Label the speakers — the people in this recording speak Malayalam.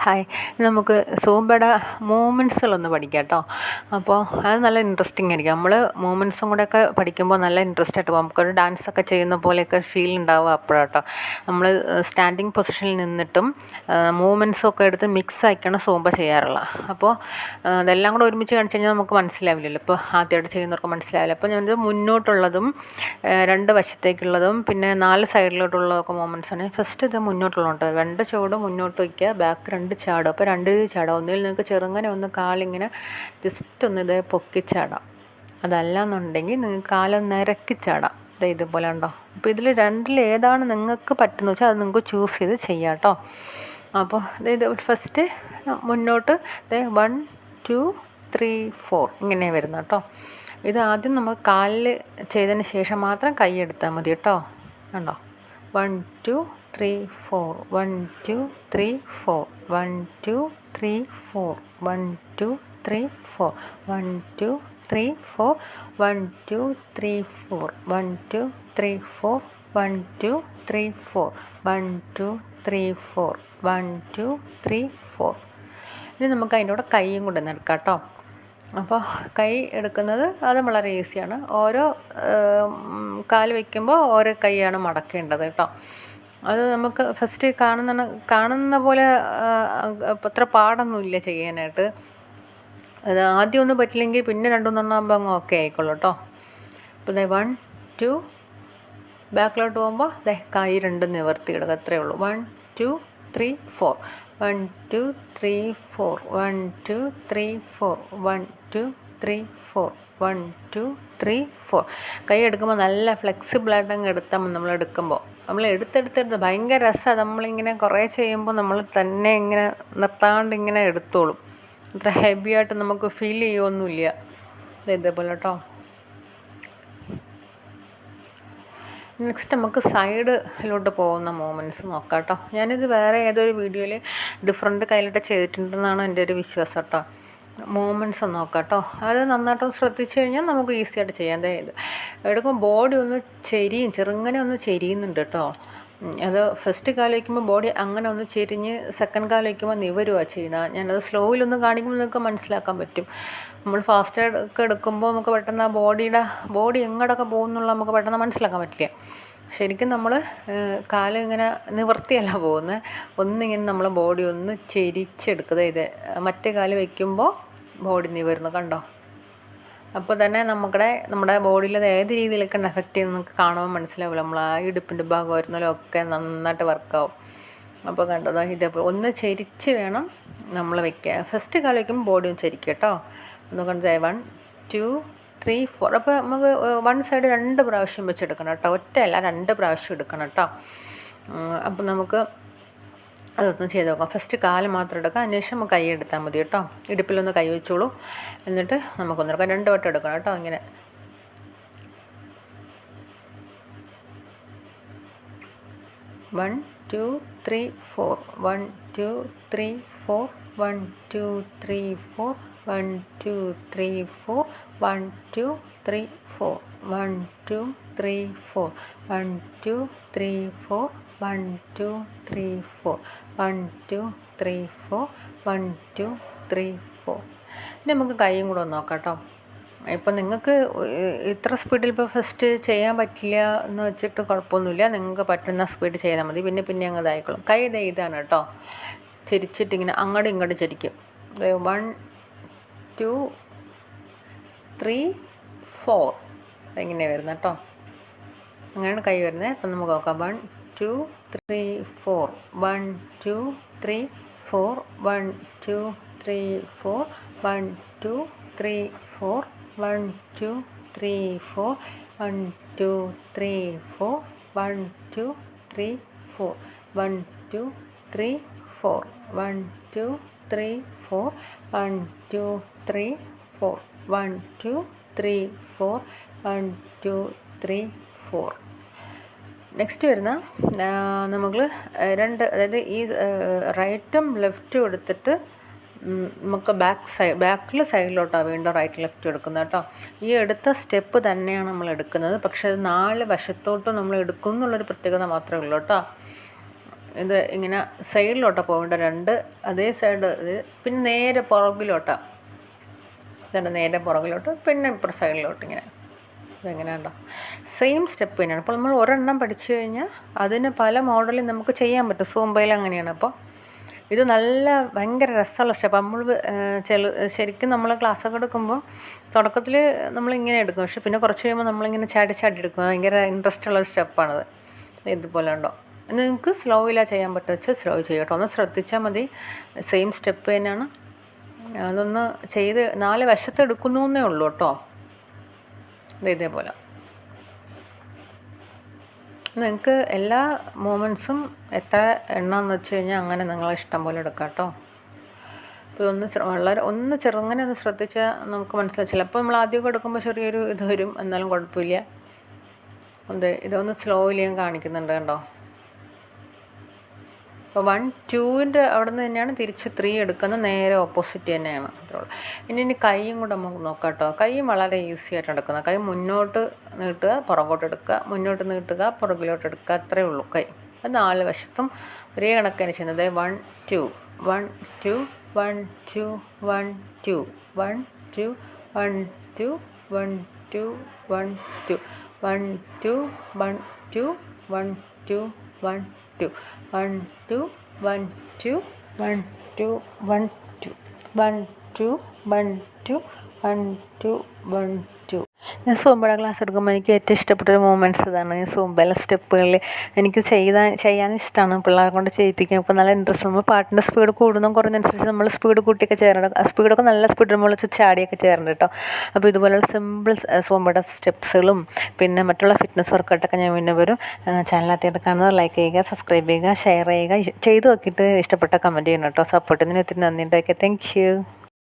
Speaker 1: ഹായ്, നമുക്ക് സൂംബയുടെ മൂവ്മെൻറ്റ്സുകളൊന്ന് പഠിക്കാം കേട്ടോ. അപ്പോൾ അത് നല്ല ഇൻട്രസ്റ്റിംഗ് ആയിരിക്കും. നമ്മൾ മൂവ്മെൻറ്റ്സും കൂടെയൊക്കെ പഠിക്കുമ്പോൾ നല്ല ഇൻട്രസ്റ്റ് ആയിട്ട് പോകും. നമുക്കൊരു ഡാൻസൊക്കെ ചെയ്യുന്ന പോലെയൊക്കെ ഫീൽ ഉണ്ടാവുക അപ്പോഴാട്ടോ. നമ്മൾ സ്റ്റാൻഡിങ് പൊസിഷനിൽ നിന്നിട്ടും മൂവ്മെൻറ്റ്സൊക്കെ എടുത്ത് മിക്സ് ആക്കിയാണ് സൂംബ ചെയ്യാറുള്ളത്. അപ്പോൾ അതെല്ലാം കൂടെ ഒരുമിച്ച് കാണിച്ച് കഴിഞ്ഞാൽ നമുക്ക് മനസ്സിലാവില്ലല്ലോ. ഇപ്പോൾ ആദ്യമായിട്ട് ചെയ്യുന്നവർക്ക് മനസ്സിലാവില്ല. അപ്പോൾ ഞാനത് മുന്നോട്ടുള്ളതും രണ്ട് വശത്തേക്കുള്ളതും പിന്നെ 4 സൈഡിലോട്ടുള്ളതൊക്കെ മൂവ്മെൻറ്റ്സാണ്. ഫസ്റ്റ് ഇത് മുന്നോട്ടുള്ളതുണ്ട്. 2 ചുവട് മുന്നോട്ട് വയ്ക്കുക, ബാക്ക് 2 ചാടും. അപ്പോൾ 2 രീതി ചാടാം. ഒന്നിൽ നിങ്ങൾക്ക് ചെറുങ്ങനെ ഒന്ന് കാലിങ്ങനെ ജസ്റ്റ് ഒന്ന് ഇതേ പൊക്കിച്ചാടാം. അതല്ല എന്നുണ്ടെങ്കിൽ നിങ്ങൾക്ക് കാലൊന്ന് ഇറക്കി ചാടാം. ഇതുപോലെ ഉണ്ടോ. അപ്പോൾ ഇതിൽ രണ്ടിൽ ഏതാണ് നിങ്ങൾക്ക് പറ്റുന്നത് വെച്ചാൽ അത് നിങ്ങൾക്ക് ചൂസ് ചെയ്ത് ചെയ്യാം കേട്ടോ. അപ്പോൾ ഇത് ഫസ്റ്റ് മുന്നോട്ട് 1 2 3 4 ഇങ്ങനെ വരുന്നത് കേട്ടോ. ഇത് ആദ്യം നമുക്ക് കാലിൽ ചെയ്തതിന് ശേഷം മാത്രം കൈ എടുത്താൽ മതി കേട്ടോ. കണ്ടോ, 1 2 3 4 1 2 3 4 1 2 3 4 1 2 3 4 1 2 3 4 1 2 3 4 1 2 3 4 1 2 3 4 1 2 3 4 1 2 3 4. ഇനി നമുക്ക് അതിൻ്റെ കൂടെ കൈയും കൂടെ ഒന്ന് എടുക്കാം കേട്ടോ. അപ്പോൾ കൈ എടുക്കുന്നത് അത് വളരെ ഈസിയാണ്. ഓരോ കാല് വയ്ക്കുമ്പോൾ ഓരോ കൈയാണ് മടക്കേണ്ടത് കേട്ടോ. അത് നമുക്ക് ഫസ്റ്റ് കാണുന്ന പോലെ അത്ര പാടൊന്നുമില്ല ചെയ്യാനായിട്ട്. അത് ആദ്യം ഒന്നും പറ്റില്ലെങ്കിൽ പിന്നെ 2-3 ആകുമ്പോൾ അങ്ങ് ഓക്കെ ആയിക്കോളൂ കേട്ടോ. അപ്പോൾ 1 2 ബാക്കിലോട്ട് പോകുമ്പോൾ കൈ 2 നിവർത്തി ഇടുക, അത്രയേ ഉള്ളൂ. 1 2 3 4 1 2 3 4 1 2 3 4 1 2 3 4 1 2 3 4. കൈ എടുക്കുമ്പോൾ നല്ല ഫ്ലെക്സിബിളായിട്ട് അങ്ങ് എടുത്താൽ നമ്മൾ എടുത്തെടുത്ത് ഭയങ്കര രസമാണ്. നമ്മളിങ്ങനെ കുറേ ചെയ്യുമ്പോൾ നമ്മൾ തന്നെ ഇങ്ങനെ നിർത്താണ്ട് ഇങ്ങനെ എടുത്തോളും. അത്ര ഹെവി ആയിട്ട് നമുക്ക് ഫീൽ ചെയ്യുമൊന്നുമില്ല. ഇതേപോലെ കേട്ടോ. നെക്സ്റ്റ് നമുക്ക് സൈഡിലോട്ട് പോകുന്ന മൂവ്മെൻറ്റ്സ് നോക്കാം കേട്ടോ. ഞാനിത് വേറെ ഏതൊരു വീഡിയോയിൽ ഡിഫറെൻറ്റ് കയ്യിലിട്ട് ചെയ്തിട്ടുണ്ടെന്നാണ് എൻ്റെ ഒരു വിശ്വാസം കേട്ടോ. മൂവ്മെൻറ്റ്സ് ഒന്ന് നോക്കാം കേട്ടോ. അത് നന്നായിട്ട് ശ്രദ്ധിച്ചു കഴിഞ്ഞാൽ നമുക്ക് ഈസി ആയിട്ട് ചെയ്യാം. ഇത് എടുക്കുമ്പോൾ ബോഡി ഒന്ന് ചെറുങ്ങനെ ഒന്ന് ചെരിയുന്നുണ്ട് കേട്ടോ. അത് ഫസ്റ്റ് കാല് വയ്ക്കുമ്പോൾ ബോഡി അങ്ങനെ ഒന്ന് ചെരിഞ്ഞ് സെക്കൻഡ് കാല് വയ്ക്കുമ്പോൾ നിവരുവാണ് ചെയ്യുന്നത്. ഞാനത് സ്ലോയിലൊന്ന് കാണിക്കുമ്പോൾ നിങ്ങൾക്ക് മനസ്സിലാക്കാൻ പറ്റും. നമ്മൾ ഫാസ്റ്റായിട്ടൊക്കെ എടുക്കുമ്പോൾ നമുക്ക് പെട്ടെന്ന് ആ ബോഡി എങ്ങോട്ടൊക്കെ പോകുന്നുള്ള നമുക്ക് പെട്ടെന്ന് മനസ്സിലാക്കാൻ പറ്റില്ല. ശരിക്കും നമ്മൾ കാല് ഇങ്ങനെ നിവർത്തിയല്ല പോകുന്നത്, ഒന്നിങ്ങനെ നമ്മൾ ബോഡി ഒന്ന് ചെരിച്ചെടുക്കുക. ഇത് മറ്റേ കാല് വയ്ക്കുമ്പോൾ ബോഡി നിവരുന്നു കണ്ടോ. അപ്പോൾ തന്നെ നമ്മുടെ ബോഡിയിൽ അത് ഏത് രീതിയിലൊക്കെയാണ് എഫക്റ്റ് ചെയ്യുന്നത് നമുക്ക് കാണുമ്പോൾ മനസ്സിലാവില്ല. നമ്മൾ ആ ഇടുപ്പിൻ്റെ ഭാഗം വരുന്നതിലൊക്കെ നന്നായിട്ട് വർക്കാവും. അപ്പോൾ കണ്ടോ, ഇതേപോലെ ഒന്ന് ചെരിച്ച് വേണം നമ്മൾ വയ്ക്കുക. ഫസ്റ്റ് കാല് വയ്ക്കുമ്പോൾ ബോഡി ഒന്ന് ചരിക്കുക കേട്ടോ. ഒന്ന് കണ്ടത് 1 2 3 4. അപ്പോൾ നമുക്ക് 1 സൈഡ് 2 പ്രാവശ്യം വെച്ചെടുക്കണം കേട്ടോ. ഒറ്റയല്ല 2 പ്രാവശ്യം എടുക്കണം കേട്ടോ. അപ്പോൾ നമുക്ക് അതൊന്ന് ചെയ്ത് നോക്കാം. ഫസ്റ്റ് കാല് മാത്രം എടുക്കാം, അതിനുശേഷം നമുക്ക് കൈ എടുത്താൽ മതി കേട്ടോ. ഇടുപ്പിലൊന്ന് കൈ വെച്ചോളൂ, എന്നിട്ട് നമുക്കൊന്ന് എടുക്കാം. 2 വട്ടം എടുക്കണം കേട്ടോ. ഇങ്ങനെ 1 2 3 4 1 2 3 4 1 2 3 4 1 2 3 4 1 2 3 4 1 2 3 4 1 2 3 4 1 2 3 4 1 2 3 4 1 2 3 4. ഇനി നമുക്ക് കൈയും കൂടെ ഒന്ന് നോക്കാം കേട്ടോ. ഇപ്പം നിങ്ങൾക്ക് ഇത്ര സ്പീഡിൽ ഇപ്പോൾ ഫസ്റ്റ് ചെയ്യാൻ പറ്റില്ല എന്ന് വെച്ചിട്ട് കുഴപ്പമൊന്നുമില്ല. നിങ്ങൾക്ക് പറ്റുന്ന സ്പീഡ് ചെയ്താൽ മതി. പിന്നെ അങ്ങ് ഇതായിക്കോളും. കൈ ഇതാണ് കേട്ടോ. ചെരിച്ചിട്ടിങ്ങനെ അങ്ങോട്ടും ഇങ്ങോട്ടും ചരിക്കും. 1 2 3 4 എങ്ങനെയാണ് വരുന്നത് കേട്ടോ. അങ്ങനെയാണ് കൈ വരുന്നത്. അപ്പം നമുക്ക് നോക്കാം. 1 2 3 4 1 2 3 4 1 2 3 4 1 2 3 4 1 2 3 4 1 2 3 4 1 2 3 4 1 2 3 4 1 2 3 4 1 2 3 4 1 2 3 4 1 2 3 4. നെക്സ്റ്റ് വരുന്ന നമുക്ക് 2, അതായത് ഈ റൈറ്റും ലെഫ്റ്റും എടുത്തിട്ട് നമുക്ക് ബാക്കിൽ സൈഡിലോട്ടാണ് വീണ്ടും റൈറ്റ് ലെഫ്റ്റ് എടുക്കുന്നത് കേട്ടോ. ഈ എടുത്ത സ്റ്റെപ്പ് തന്നെയാണ് നമ്മൾ എടുക്കുന്നത്, പക്ഷേ അത് 4 വശത്തോട്ടും നമ്മൾ എടുക്കും എന്നുള്ളൊരു പ്രത്യേകത മാത്രമേ ഉള്ളൂ കേട്ടോ. ഇത് ഇങ്ങനെ സൈഡിലോട്ടാണ് പോകേണ്ട 2 അതേ സൈഡ് പിന്നെ നേരെ പുറകിലോട്ടാണ്. ഇതാണ് നേരെ പുറകിലോട്ട് പിന്നെ ഇപ്പുറം സൈഡിലോട്ട് ഇങ്ങനെ. ഇതെങ്ങനെ ഉണ്ടോ സെയിം സ്റ്റെപ്പ് തന്നെയാണ്. അപ്പോൾ നമ്മൾ ഒരെണ്ണം പഠിച്ചു കഴിഞ്ഞാൽ അതിന് പല മോഡലും നമുക്ക് ചെയ്യാൻ പറ്റും. സൂംബയിൽ അങ്ങനെയാണ്. അപ്പോൾ ഇത് നല്ല ഭയങ്കര രസമുള്ള സ്റ്റെപ്പ്. നമ്മൾ ശരിക്കും നമ്മൾ ക്ലാസ്സൊക്കെ എടുക്കുമ്പോൾ തുടക്കത്തിൽ നമ്മളിങ്ങനെ എടുക്കും, പക്ഷെ പിന്നെ കുറച്ച് കഴിയുമ്പോൾ നമ്മളിങ്ങനെ ചാടി എടുക്കും. ഭയങ്കര ഇൻട്രസ്റ്റ് ഉള്ള സ്റ്റെപ്പാണത്. ഇതുപോലെ ഉണ്ടോ. നിങ്ങൾക്ക് സ്ലോയിലാണ് ചെയ്യാൻ പറ്റുക വെച്ചാൽ സ്ലോ ചെയ്യട്ടോ, ഒന്ന് ശ്രദ്ധിച്ചാൽ മതി. സെയിം സ്റ്റെപ്പ് തന്നെയാണ്. അതൊന്ന് ചെയ്ത് 4 വശത്ത് എടുക്കുന്നു എന്നേ ഉള്ളൂ കേട്ടോ. ഇതേപോലെ നിങ്ങൾക്ക് എല്ലാ മൂമെൻറ്റ്സും എത്ര എണ്ണമെന്ന് വെച്ച് കഴിഞ്ഞാൽ അങ്ങനെ നിങ്ങളെ ഇഷ്ടം പോലെ എടുക്കാം കേട്ടോ. അപ്പോൾ ഒന്ന് ചെറുങ്ങനെ ഒന്ന് ശ്രദ്ധിച്ചാൽ നമുക്ക് മനസ്സിലായി. ചിലപ്പോൾ നമ്മൾ ആദ്യമൊക്കെ എടുക്കുമ്പോൾ ചെറിയൊരു ഇത് വരും, എന്നാലും കുഴപ്പമില്ല. ഇതൊന്ന് സ്ലോയിൽ ഞാൻ കാണിക്കുന്നുണ്ട് കണ്ടോ. അപ്പോൾ 1 2ൻ്റെ അവിടെ നിന്ന് തന്നെയാണ് തിരിച്ച് 3 എടുക്കുന്നത്, നേരെ ഓപ്പോസിറ്റ് തന്നെയാണ്. അത്രയുള്ളൂ. ഇനി കൈയും കൂടെ നമുക്ക് നോക്കാം കേട്ടോ. കൈയും വളരെ ഈസി ആയിട്ട് എടുക്കുന്നത്. കൈ മുന്നോട്ട് നീട്ടുക, പുറകോട്ട് എടുക്കുക, മുന്നോട്ട് നീട്ടുക, പുറകിലോട്ട് എടുക്കുക, അത്രയേ ഉള്ളൂ കൈ. അത് 4 വശത്തും ഒരേ കണക്കാണ് ചെയ്യുന്നത്. 1 2 1 2 1 2 1 2 1 2 1 2 1 2 1 2 1 2 1 2 1 2 1 2 1 2 1 2 1 2 1 2 1 2 1 2 1 2 1 2. ഞാൻ സൂംബയുടെ ക്ലാസ് എടുക്കുമ്പോൾ എനിക്ക് ഏറ്റവും ഇഷ്ടപ്പെട്ടൊരു മൂമെൻറ്റ്സ് ഇതാണ്. ഈ സൂംബയിലെ സ്റ്റെപ്പുകളിൽ എനിക്ക് ചെയ്യാൻ ഇഷ്ടമാണ്. പിള്ളേരെ കൊണ്ട് ചെയ്യിപ്പിക്കാൻ ഇപ്പോൾ നല്ല ഇൻട്രസ്റ്റ്. നമ്മൾ പാട്ടിൻ്റെ സ്പീഡ് കൂടുന്നതും കുറഞ്ഞതനുസരിച്ച് നമ്മൾ സ്പീഡ് കൂട്ടിയൊക്കെ ചേരണം. ആ സ്പീഡൊക്കെ നല്ല സ്പീഡ് നമ്മൾ ചാടിയൊക്കെ ചേരണം കേട്ടോ. അപ്പോൾ ഇതുപോലുള്ള സിമ്പിൾ സൂംബയുടെ സ്റ്റെപ്സുകളും പിന്നെ മറ്റുള്ള ഫിറ്റ്നസ് വർക്കൗട്ടൊക്കെ ഞാൻ പിന്നെ വരും. ചാനലിനകത്തായിട്ട് കാണുന്നത് ലൈക്ക് ചെയ്യുക, സബ്സ്ക്രൈബ് ചെയ്യുക, ഷെയർ ചെയ്യുക, ചെയ്ത് നോക്കിയിട്ട് ഇഷ്ടപ്പെട്ട കമൻറ്റ് ചെയ്യണം കേട്ടോ. സപ്പോർട്ടിന് ഒത്തിരി നന്ദിയുണ്ട്. Okay, thank you.